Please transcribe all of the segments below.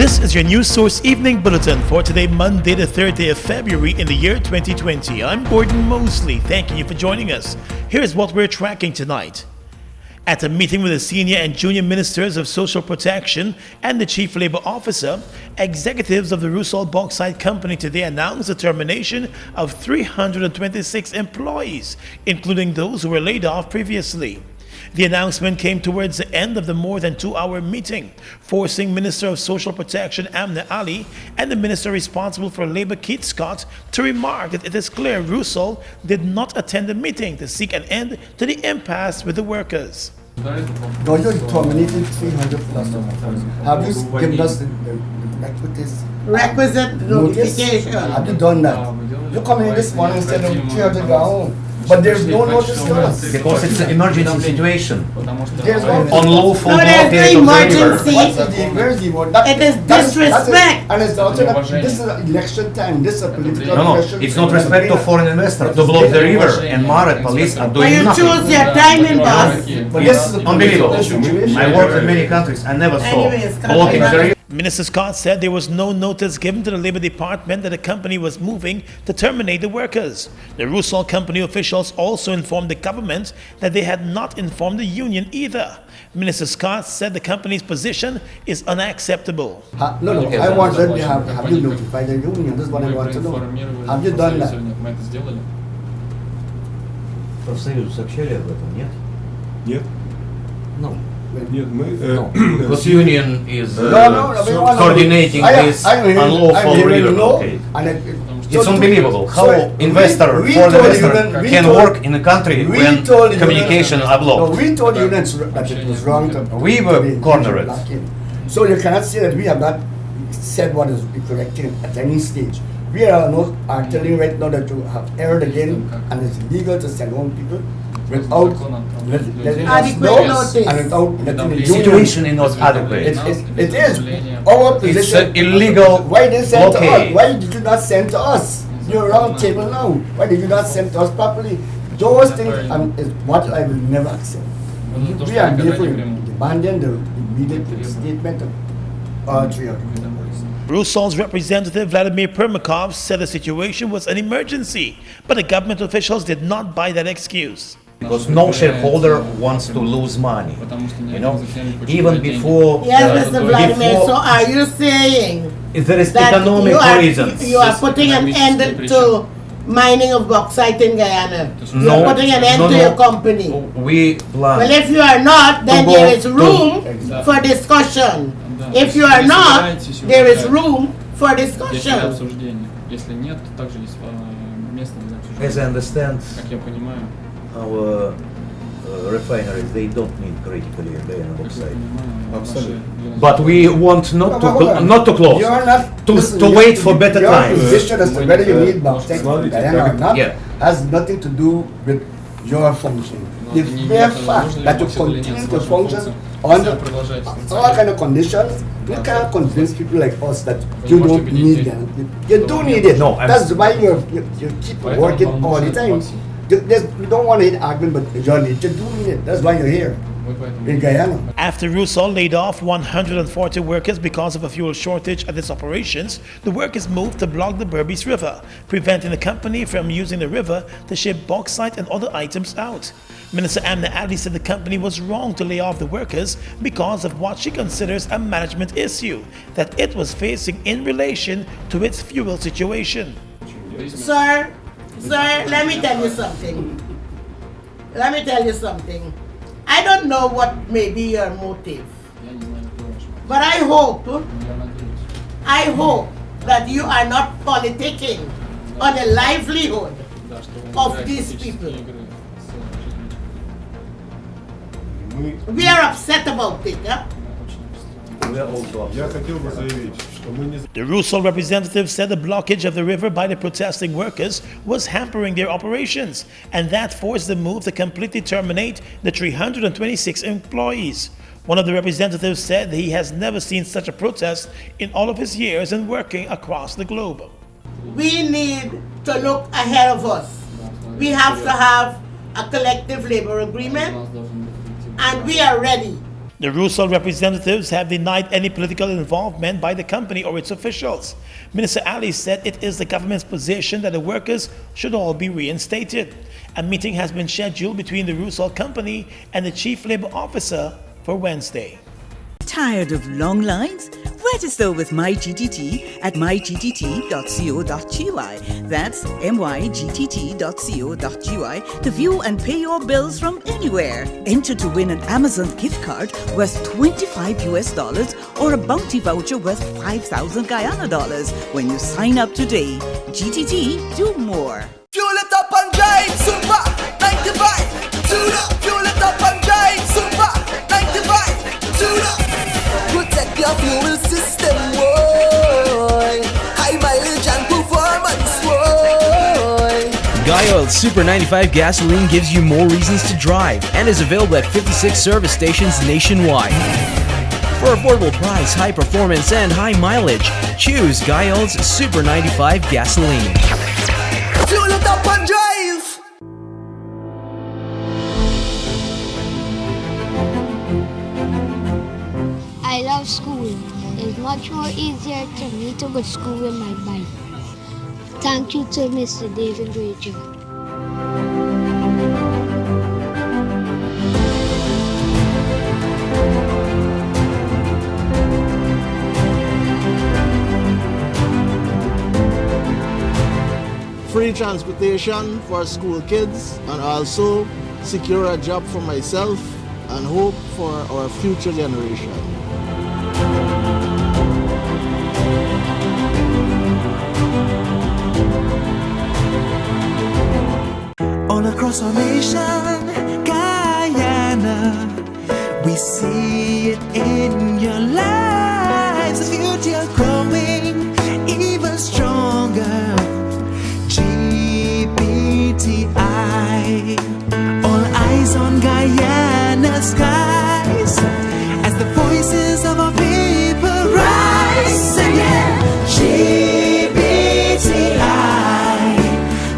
This is your News Source Evening Bulletin for today, Monday, the 3rd day of February in the year 2020. I'm Gordon Mosley, thanking you for joining us. Here is what we're tracking tonight. At a meeting with the senior and junior ministers of social protection and the chief labor officer, executives of the RUSAL Bauxite Company today announced the termination of 326 employees, including those who were laid off previously. The announcement came towards the end of the more than 2-hour meeting, forcing Minister of Social Protection Amna Ali and the Minister responsible for Labor Keith Scott to remark that it is clear RUSAL did not attend the meeting to seek an end to the impasse with the workers. No, you terminated 300 plus. Have you given us the requisite notification? Have you done that? You come in this morning and said 300 go home. But there's no notice to us. Because it's an emergency situation. There's no Unlawful No, there's blockade of the emergency. river. Where's the word? It is disrespect. And it's also this is election time. This is a political No, election. it's not respect of foreign investors to block the river, and Marat police are When doing you choose nothing. your timing, boss. But this is a Unbelievable. political situation. I worked in many countries, I never saw Anyways, blocking the river. Minister Scott said there was no notice given to the Labor Department that the company was moving to terminate the workers. The RUSAL company officials also informed the government that they had not informed the union either. Minister Scott said the company's position is unacceptable. No, I want that have you notified the union? That's what I want to know. Have you done that? Профсоюзу сообщали об этом, нет? Нет, No. нет, мы... Because union is No, coordinating this unlawful river blockade. It's unbelievable how foreign investor can work in a country when communication are No, blocked. we told unions that it was wrong to... We were cornered. So you cannot say that we have not said what is correct at any stage. We are telling right now that you have erred again and it's illegal to send home people without letting us know and without letting the The union. situation is not adequate. It is. Our position. an illegal Why they send to us? blockade. Why did you not send to us? You're round table now. Why did you not send to us properly? Those things is what I will never accept. We are therefore demanding the immediate statement of all three of them. RUSAL's representative Vladimir Permakov said the situation was an emergency, but the government officials did not buy that excuse. Because no shareholder wants to lose money, you know, even before. Yes, Mr. Vladimir, before- so are you saying if there is that economic reasons. you are putting an end to mining of bauxite in Guyana? You are putting an end to your company? We plan. Well, if you are not, then To there go is room for discussion. If you are not, there is room for discussion. Если нет, то также есть место для обсуждения. As I understand, Как я понимаю, our refineries, they don't need critically Guyana bauxite. Absolutely. But we want not to Hold on. not to close. You are not To wait for better your times. position as to whether you need bauxite from Guyana or not Yeah. has nothing to do with your function. The mere fact that you continue to function under all kind of conditions, we can't convince people like us that you don't need them. You do need it. No, That's why you keep working all the time. You don't want to hit argument, but you do need it. That's why you're here in Guyana. After RUSAL laid off 140 workers because of a fuel shortage at its operations, the workers moved to block the Berbice River, preventing the company from using the river to ship bauxite and other items out. Minister Amna Ali said the company was wrong to lay off the workers because of what she considers a management issue that it was facing in relation to its fuel situation. Sir, let me tell you something. I don't know what may be your motive, я не знаю, какой ваш мотив. but I hope that you are not politicking on the livelihood Да, что вы of играете these политические people. игры с жизнью. We are upset about it, yeah? We are also Я хотел бы заявить, что мы не... The RUSAL representative said the blockage of the river by the protesting workers was hampering their operations, and that forced the move to completely terminate the 326 employees. One of the representatives said that he has never seen such a protest in all of his years in working across the globe. We need to look ahead of us. We have to have a collective labor agreement, and we are ready. The RUSAL representatives have denied any political involvement by the company or its officials. Minister Ali said it is the government's position that the workers should all be reinstated. A meeting has been scheduled between the RUSAL company and the chief labor officer for Wednesday. Tired of long lines? Register with MyGTT at mygtt.co.gy. That's mygtt.co.gy to view and pay your bills from anywhere. Enter to win an Amazon gift card worth $25 or a bounty voucher worth 5,000 Guyana dollars when you sign up today. GTT, do more. Fuel it up and drive, Super 95. Tune up, fuel it up and drive, Super 95. Tune up. Protect your fuel system, boy. High mileage and performance, boy. Guyana Super 95 gasoline gives you more reasons to drive and is available at 56 service stations nationwide. For affordable price, high performance, and high mileage, choose Guyana's Super 95 gasoline. Fuel it up and drive. I love school. It's much more easier to me to go to school with my bike. Thank you to Mr. David Rachel. Free transportation for school kids and also secure a job for myself and hope for our future generation. All across our nation, Guyana, we see it in your lives. The future growing even stronger. GBTI, all eyes on Guyana skies as the voices of our people rise. Singing GBTI,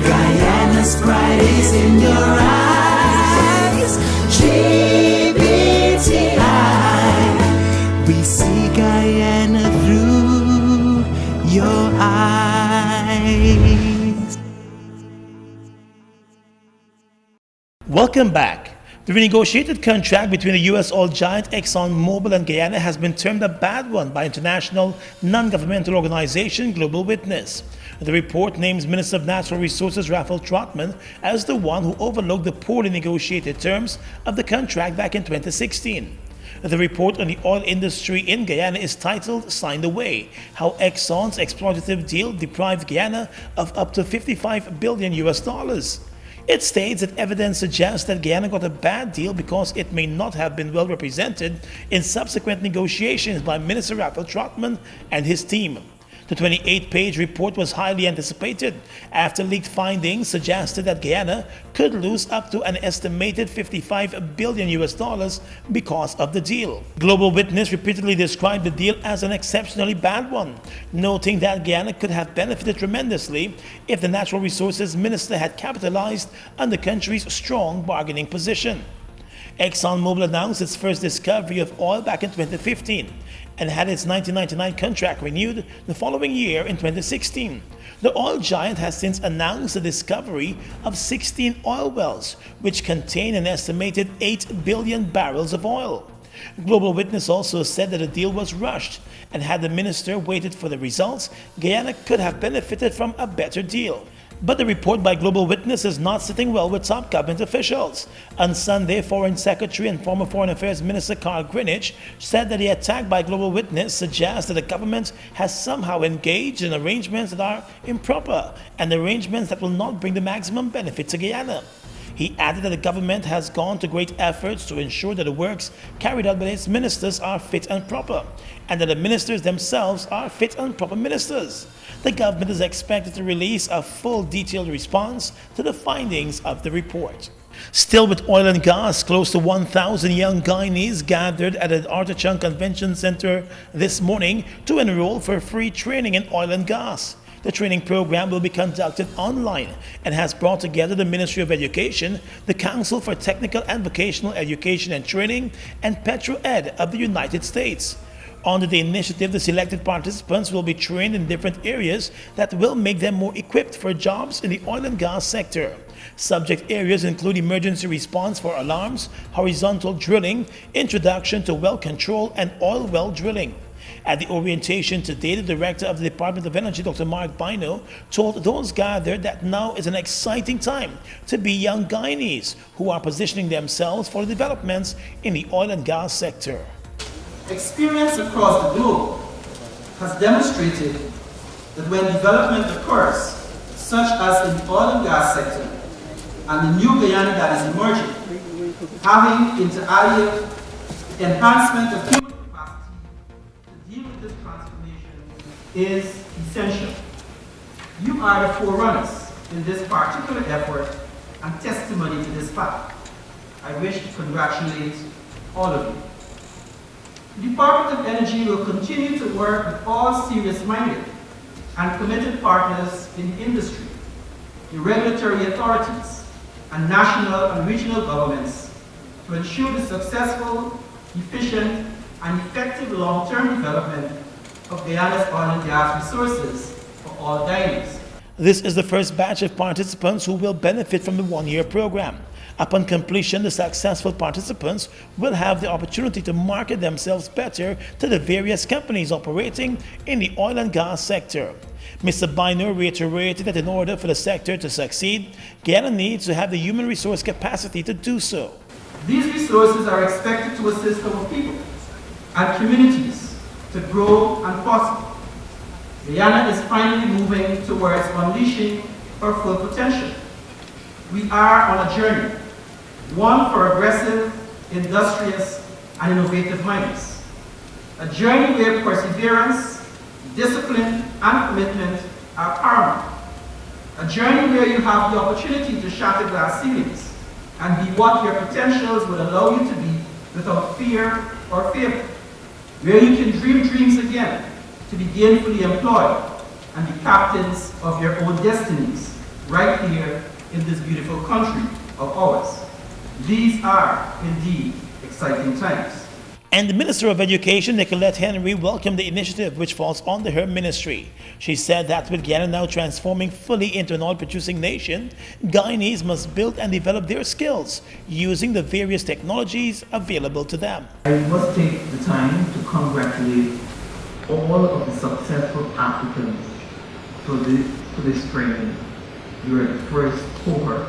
Guyana's pride is in your eyes. GBTI, we see Guyana through your eyes. Welcome back. The renegotiated contract between the U.S. oil giant ExxonMobil and Guyana has been termed a bad one by international non-governmental organization Global Witness. The report names Minister of Natural Resources RUSAL Trotman as the one who overlooked the poorly negotiated terms of the contract back in 2016. The report on the oil industry in Guyana is titled Signed Away: How Exxon's exploitative deal deprived Guyana of up to $55 billion. It states that evidence suggests that Guyana got a bad deal because it may not have been well represented in subsequent negotiations by Minister RUSAL Trotman and his team. The 28-page report was highly anticipated after leaked findings suggested that Guyana could lose up to an estimated $55 billion because of the deal. Global Witness repeatedly described the deal as an exceptionally bad one, noting that Guyana could have benefited tremendously if the Natural Resources Minister had capitalized on the country's strong bargaining position. ExxonMobil announced its first discovery of oil back in 2015 and had its 1999 contract renewed the following year in 2016. The oil giant has since announced the discovery of 16 oil wells, which contain an estimated 8 billion barrels of oil. Global Witness also said that the deal was rushed, and had the minister waited for the results, Guyana could have benefited from a better deal. But the report by Global Witness is not sitting well with top government officials. On Sunday, Foreign Secretary and former Foreign Affairs Minister Carl Greenwich said that the attack by Global Witness suggests that the government has somehow engaged in arrangements that are improper and arrangements that will not bring the maximum benefit to Guyana. He added that the government has gone to great efforts to ensure that the works carried out by its ministers are fit and proper, and that the ministers themselves are fit and proper ministers. The government is expected to release a full detailed response to the findings of the report. Still with oil and gas, close to 1,000 young Guyanese gathered at the Arthur Chung Convention Center this morning to enroll for free training in oil and gas. The training program will be conducted online and has brought together the Ministry of Education, the Council for Technical and Vocational Education and Training, and PetroEd of the United States. Under the initiative, the selected participants will be trained in different areas that will make them more equipped for jobs in the oil and gas sector. Subject areas include emergency response for alarms, horizontal drilling, introduction to well control, and oil well drilling. At the orientation today, the Director of the Department of Energy, Dr. Mark Bino, told those gathered that now is an exciting time to be young Guyanese who are positioning themselves for the developments in the oil and gas sector. Experience across the globe has demonstrated that when development occurs, such as in the oil and gas sector, and the new Guyana that is emerging, having inter alia enhancement of human capacity to deal with this transformation is essential. You are the forerunners in this particular effort and testimony to this fact. I wish to congratulate all of you. The Department of Energy will continue to work with all serious-minded and committed partners in the industry, the regulatory authorities, and national and regional governments to ensure the successful, efficient, and effective long-term development of Guyana's oil and gas resources for all Guyanese. This is the first batch of participants who will benefit from the one-year program. Upon completion, the successful participants will have the opportunity to market themselves better to the various companies operating in the oil and gas sector. Mr. Bino reiterated that in order for the sector to succeed, Guyana needs to have the human resource capacity to do so. These resources are expected to assist our people and communities to grow and prosper. Guyana is finally moving towards unleashing her full potential. We are on a journey, one for aggressive, industrious, and innovative minds. A journey where perseverance, discipline, and commitment are paramount. A journey where you have the opportunity to shatter glass ceilings and be what your potentials will allow you to be without fear or favor. Where you can dream dreams again, to be gainfully employed and be captains of your own destinies right here in this beautiful country of ours. These are indeed exciting times. And the Minister of Education, Nicolette Henry, welcomed the initiative which falls under her ministry. She said that with Guyana now transforming fully into an oil-producing nation, Guyanese must build and develop their skills using the various technologies available to them. I must take the time to congratulate all of the successful applicants for this training. You are the first cohort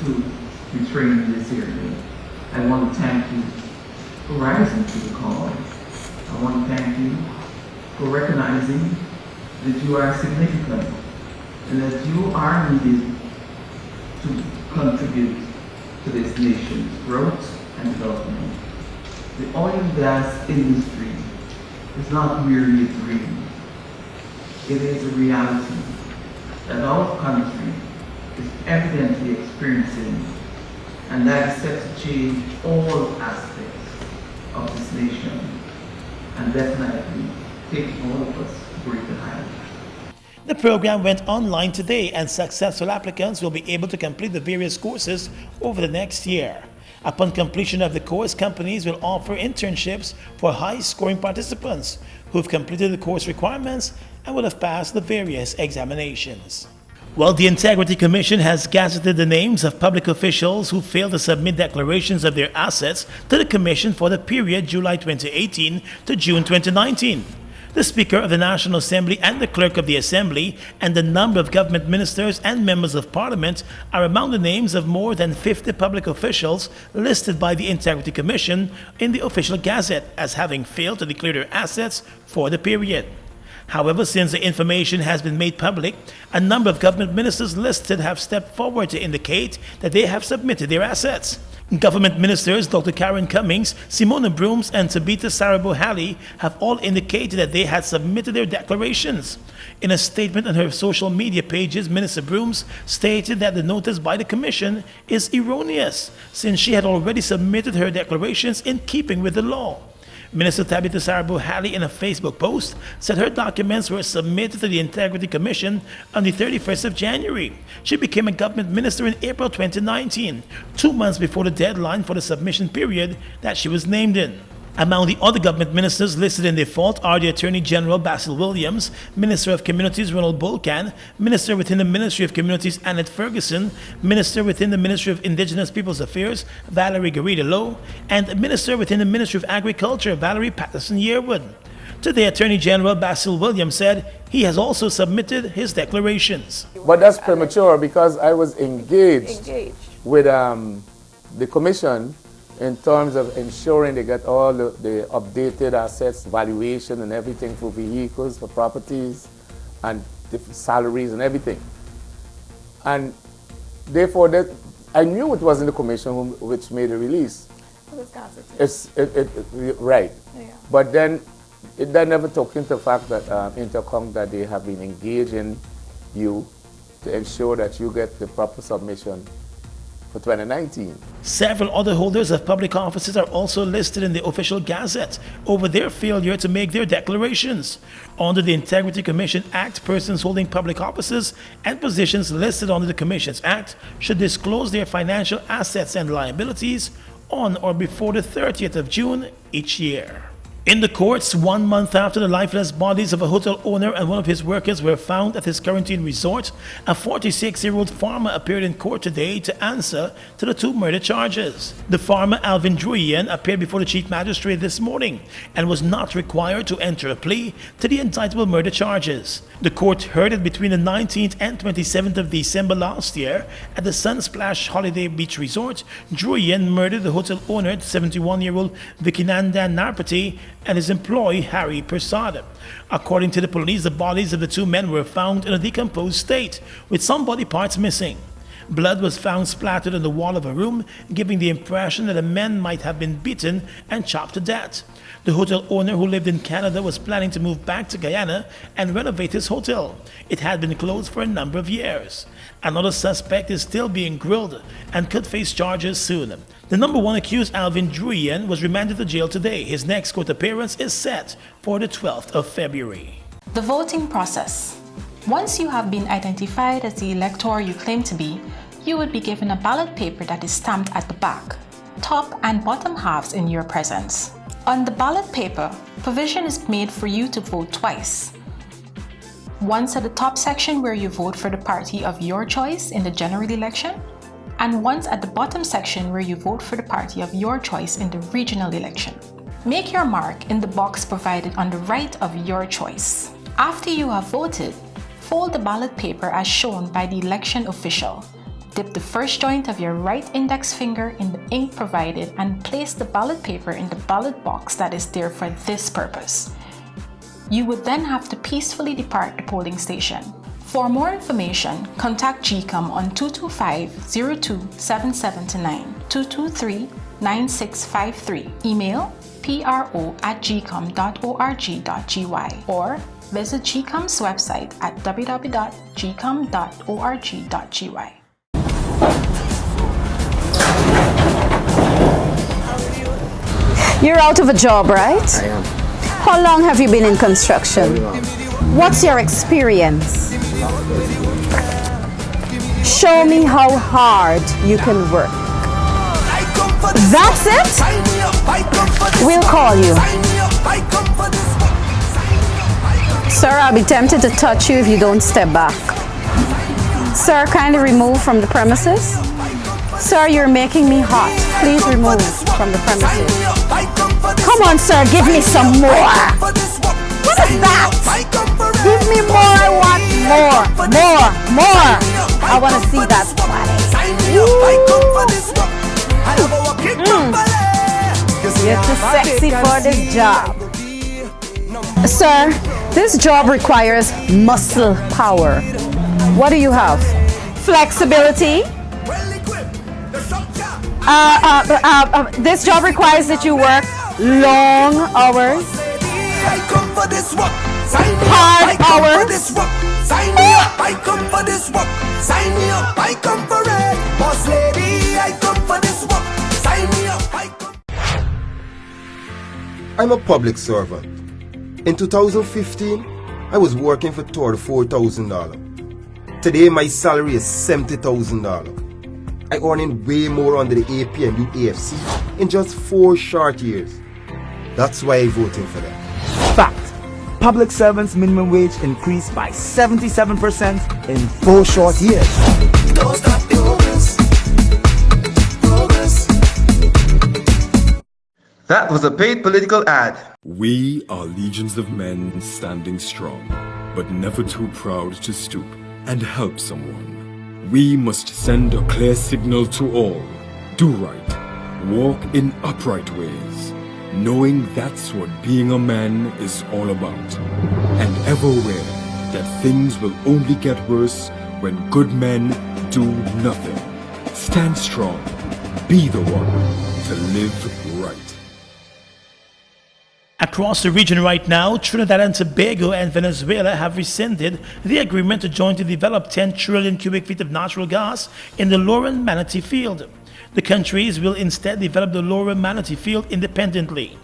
to be trained in this area. I want to thank you for rising to the call. I want to thank you for recognizing that you are significant and that you are needed to contribute to this nation's growth and development. The oil and gas industry is not merely a dream. It is a reality that our country is evidently experiencing, and that is set to change all aspects of this nation and definitely take all of us to greater heights. The program went online today, and successful applicants will be able to complete the various courses over the next year. Upon completion of the course, companies will offer internships for high-scoring participants who've completed the course requirements and will have passed the various examinations. Well, the Integrity Commission has gazetted the names of public officials who failed to submit declarations of their assets to the Commission for the period July 2018 to June 2019. The Speaker of the National Assembly and the Clerk of the Assembly and a number of government ministers and members of Parliament are among the names of more than 50 public officials listed by the Integrity Commission in the official gazette as having failed to declare their assets for the period. However, since the information has been made public, a number of government ministers listed have stepped forward to indicate that they have submitted their assets. Government ministers Dr. Karen Cummings, Simona Brooms, and Tabitha Sarabohali have all indicated that they had submitted their declarations. In a statement on her social media pages, Minister Brooms stated that the notice by the Commission is erroneous, since she had already submitted her declarations in keeping with the law. Minister Tabitha Sarabu-Halley, in a Facebook post, said her documents were submitted to the Integrity Commission on the 31st of January. She became a government minister in April 2019, 2 months before the deadline for the submission period that she was named in. Among the other government ministers listed in default are the Attorney General Basil Williams, Minister of Communities Ronald Bolkan, Minister within the Ministry of Communities Annette Ferguson, Minister within the Ministry of Indigenous Peoples Affairs Valerie Garrido-Lowe, and Minister within the Ministry of Agriculture Valerie Patterson-Yearwood. Today, Attorney General Basil Williams said he has also submitted his declarations. But that's premature because I was engaged. With the Commission in terms of ensuring they get all the updated assets, valuation and everything for vehicles, for properties, and different salaries and everything. And therefore, that I knew it wasn't the Commission which made the release. Right. Yeah. But then, that never took into the fact that, into account that they have been engaging you to ensure that you get the proper submission for 2019. Several other holders of public offices are also listed in the official gazette over their failure to make their declarations. Under the Integrity Commission Act, persons holding public offices and positions listed under the Commissions Act should disclose their financial assets and liabilities on or before the 30th of June each year. In the courts, 1 month after the lifeless bodies of a hotel owner and one of his workers were found at his quarantine resort, a 46-year-old farmer appeared in court today to answer to the 2 murder charges. The farmer, Alvin Druyan, appeared before the chief magistrate this morning and was not required to enter a plea to the indictable murder charges. The court heard it between the 19th and 27th of December last year at the Sunsplash Holiday Beach Resort. Druyan murdered the hotel owner, 71-year-old Vikinanda Narpati, and his employee Harry Persada. According to the police, the bodies of the 2 men were found in a decomposed state, with some body parts missing. Blood was found splattered on the wall of a room, giving the impression that the men might have been beaten and chopped to death. The hotel owner, who lived in Canada, was planning to move back to Guyana and renovate his hotel. It had been closed for a number of years. Another suspect is still being grilled and could face charges soon. The number 1 accused, Alvin Druyan, was remanded to jail today. His next court appearance is set for the 12th of February. The voting process. Once you have been identified as the elector you claim to be, you would be given a ballot paper that is stamped at the back, top and bottom halves in your presence. On the ballot paper, provision is made for you to vote twice. Once at the top section where you vote for the party of your choice in the general election, and once at the bottom section where you vote for the party of your choice in the regional election. Make your mark in the box provided on the right of your choice. After you have voted, fold the ballot paper as shown by the election official. Dip the first joint of your right index finger in the ink provided and place the ballot paper in the ballot box that is there for this purpose. You would then have to peacefully depart the polling station. For more information, contact GCOM on 225-027729, 223-9653, email pro@gcom.org.gy, or visit GCOM's website at www.gcom.org.gy. You're out of a job, right? I am. How long have you been in construction? What's your experience? Show me how hard you can work. That's it? We'll call you. Sir, I'll be tempted to touch you if you don't step back. Sir, kindly remove from the premises. Sir, you're making me hot. Please remove from the premises. Come on, sir, give me some more. What is that? Give me more. I want more. I want to see that body. You're too sexy for this job. Sir, this job requires muscle power. What do you have? Flexibility. This job requires that you work long hours. Hard hours. Sign me up, I come for this work. Sign me up, I come for it. Boss lady, I come for this work. Sign me up, I come. I'm a public servant. In 2015, I was working for $34,000. Today, my salary is $70,000. I earning way more under the AP and UAFC in just 4 short years. That's why I voted for them. Fact. Public servants' minimum wage increased by 77% in 4 short years. Don't stop progress. Progress. That was a paid political ad. We are legions of men standing strong, but never too proud to stoop and help someone. We must send a clear signal to all. Do right. Walk in upright ways, knowing that's what being a man is all about. And ever aware that things will only get worse when good men do nothing. Stand strong. Be the one to live right. Across the region right now, Trinidad and Tobago and Venezuela have rescinded the agreement to jointly develop 10 trillion cubic feet of natural gas in the Lauren Manatee Field. The countries will instead develop the Lauren Manatee Field independently.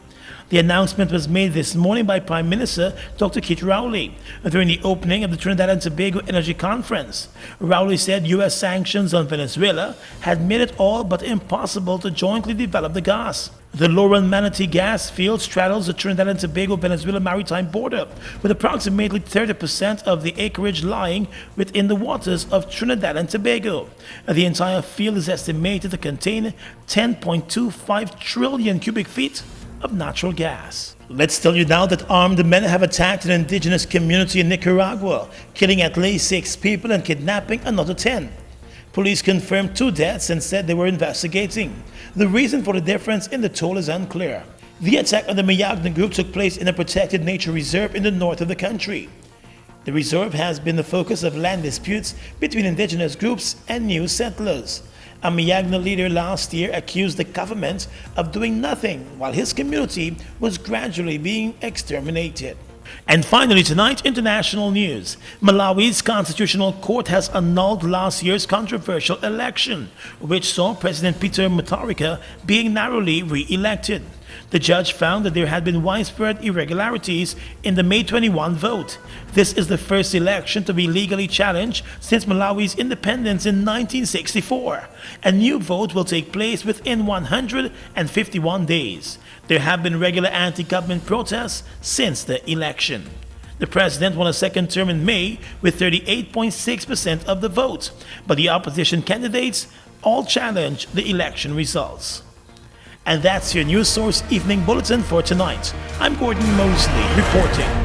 The announcement was made this morning by Prime Minister Dr. Keith Rowley during the opening of the Trinidad and Tobago Energy Conference. Rowley said U.S. sanctions on Venezuela had made it all but impossible to jointly develop the gas. The Lauren Manatee gas field straddles the Trinidad and Tobago Venezuela maritime border, with approximately 30% of the acreage lying within the waters of Trinidad and Tobago. The entire field is estimated to contain 10.25 trillion cubic feet of natural gas. Let's tell you now that armed men have attacked an indigenous community in Nicaragua, killing at least 6 people and kidnapping another 10. Police confirmed 2 deaths and said they were investigating. The reason for the difference in the toll is unclear. The attack on the Mayagna group took place in a protected nature reserve in the north of the country. The reserve has been the focus of land disputes between indigenous groups and new settlers. A Mayagna leader last year accused the government of doing nothing while his community was gradually being exterminated. And finally tonight, international news. Malawi's constitutional court has annulled last year's controversial election, which saw President Peter Mutharika being narrowly re-elected. The judge found that there had been widespread irregularities in the May 21 vote. This is the first election to be legally challenged since Malawi's independence in 1964. A new vote will take place within 151 days. There have been regular anti-government protests since the election. The president won a second term in May with 38.6% of the vote, but the opposition candidates all challenged the election results. And that's your News Source Evening Bulletin for tonight. I'm Gordon Mosley reporting.